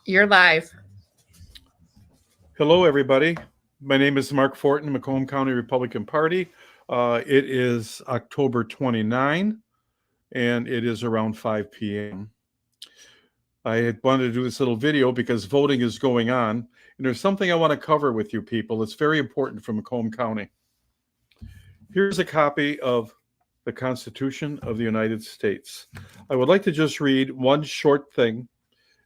You're live. Hello, everybody. My name is Mark Fortin, Macomb County Republican Party. It is October 29, and it is around 5 p.m. I had wanted to do this little video because voting is going on, and there's something I want to cover with you people. It's very important for Macomb County. Here's a copy of the Constitution of the United States. I would like to just read one short thing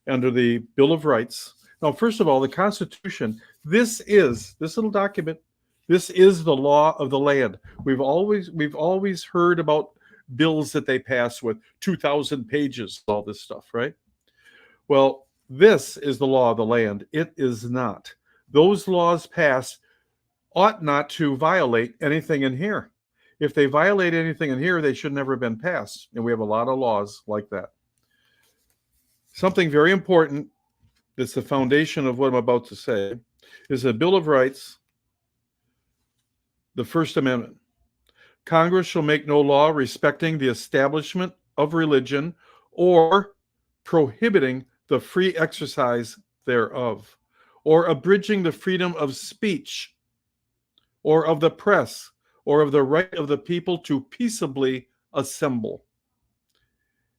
under the Bill of Rights. Now, first of all, the Constitution, this little document, this is the law of the land. We've always heard about bills that they pass with 2,000 pages, all this stuff, right? Well, this is the law of the land. It is not. Those laws passed ought not to violate anything in here. If they violate anything in here, they should never have been passed. And we have a lot of laws like that. Something very important that's the foundation of what I'm about to say is the Bill of Rights, the First Amendment. Congress shall make no law respecting the establishment of religion or prohibiting the free exercise thereof, or abridging the freedom of speech, or of the press, or of the right of the people to peaceably assemble,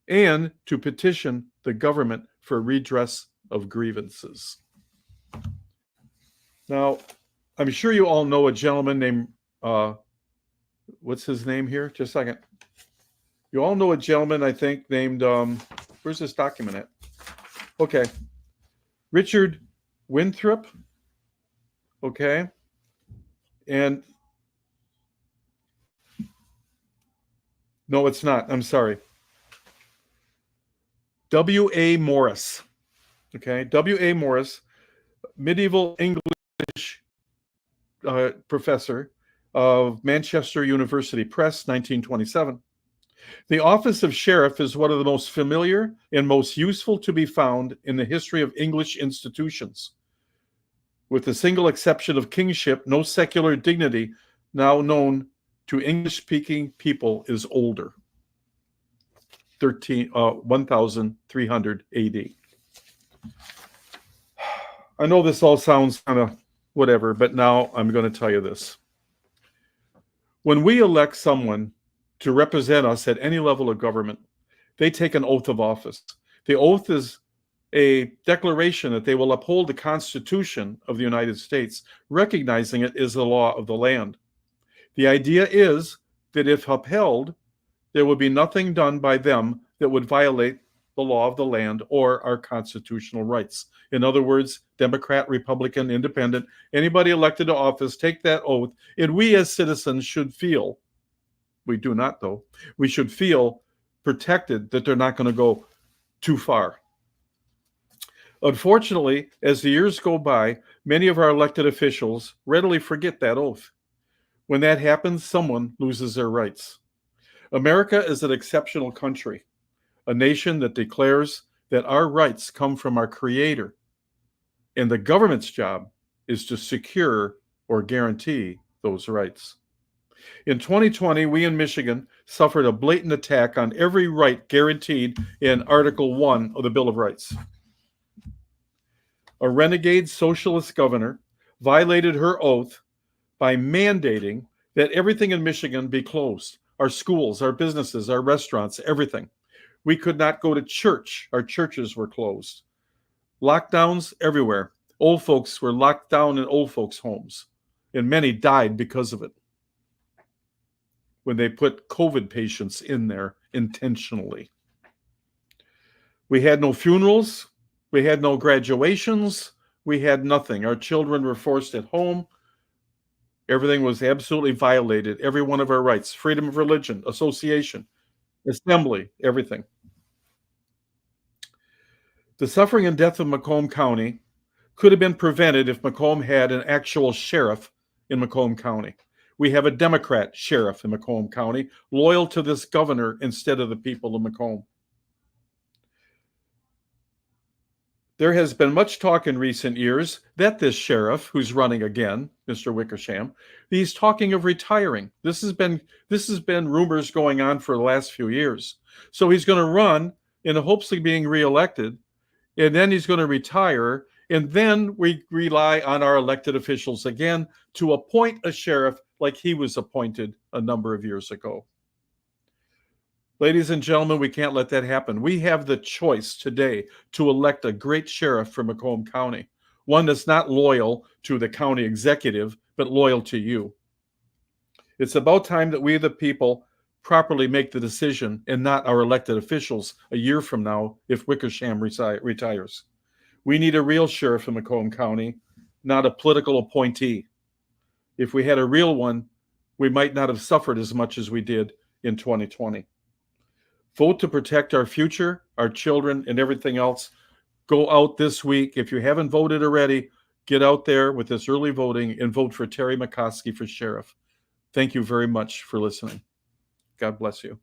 and to petition the government for redress of grievances. Now, I'm sure you all know a gentleman named, what's his name here? Just a second. You all know a gentleman, I think, named, where's this document at? Okay. Richard Winthrop. Okay. And no, it's not. I'm sorry. W.A. Morris. Okay. W.A. Morris, medieval English professor of Manchester University Press, 1927. The office of sheriff is one of the most familiar and most useful to be found in the history of English institutions. With the single exception of kingship, no secular dignity now known to English-speaking people is older. 1300 AD. I know this all sounds kind of whatever, but now I'm going to tell you this. When we elect someone to represent us at any level of government, they take an oath of office. The oath is a declaration that they will uphold the Constitution of the United States, recognizing it as the law of the land. The idea is that if upheld, there would be nothing done by them that would violate the law of the land or our constitutional rights. In other words, Democrat, Republican, Independent, anybody elected to office, take that oath, and we as citizens should feel, we do not though, we should feel protected that they're not going to go too far. Unfortunately, as the years go by, many of our elected officials readily forget that oath. When that happens, someone loses their rights. America is an exceptional country, a nation that declares that our rights come from our Creator, and the government's job is to secure or guarantee those rights. In 2020, we in Michigan suffered a blatant attack on every right guaranteed in Article 1 of the Bill of Rights. A renegade socialist governor violated her oath by mandating that everything in Michigan be closed. Our schools, our businesses, our restaurants, everything. We could not go to church. Our churches were closed. Lockdowns everywhere. Old folks were locked down in old folks' homes, and many died because of it when they put COVID patients in there intentionally. We had no funerals. We had no graduations. We had nothing. Our children were forced at home. Everything was absolutely violated. Every one of our rights, freedom of religion, association, assembly, everything. The suffering and death of Macomb County could have been prevented if Macomb had an actual sheriff in Macomb County. We have a Democrat sheriff in Macomb County, loyal to this governor instead of the people of Macomb. There has been much talk in recent years that this sheriff, who's running again, Mr. Wickersham, he's talking of retiring. This has been rumors going on for the last few years. So he's going to run in the hopes of being reelected, and then he's going to retire. And then we rely on our elected officials again to appoint a sheriff like he was appointed a number of years ago. Ladies and gentlemen, we can't let that happen. We have the choice today to elect a great sheriff for Macomb County, one that's not loyal to the county executive, but loyal to you. It's about time that we, the people, properly make the decision and not our elected officials a year from now if Wickersham retires. We need a real sheriff in Macomb County, not a political appointee. If we had a real one, we might not have suffered as much as we did in 2020. Vote to protect our future, our children, and everything else. Go out this week. If you haven't voted already, get out there with this early voting and vote for Terry McCoskey for sheriff. Thank you very much for listening. God bless you.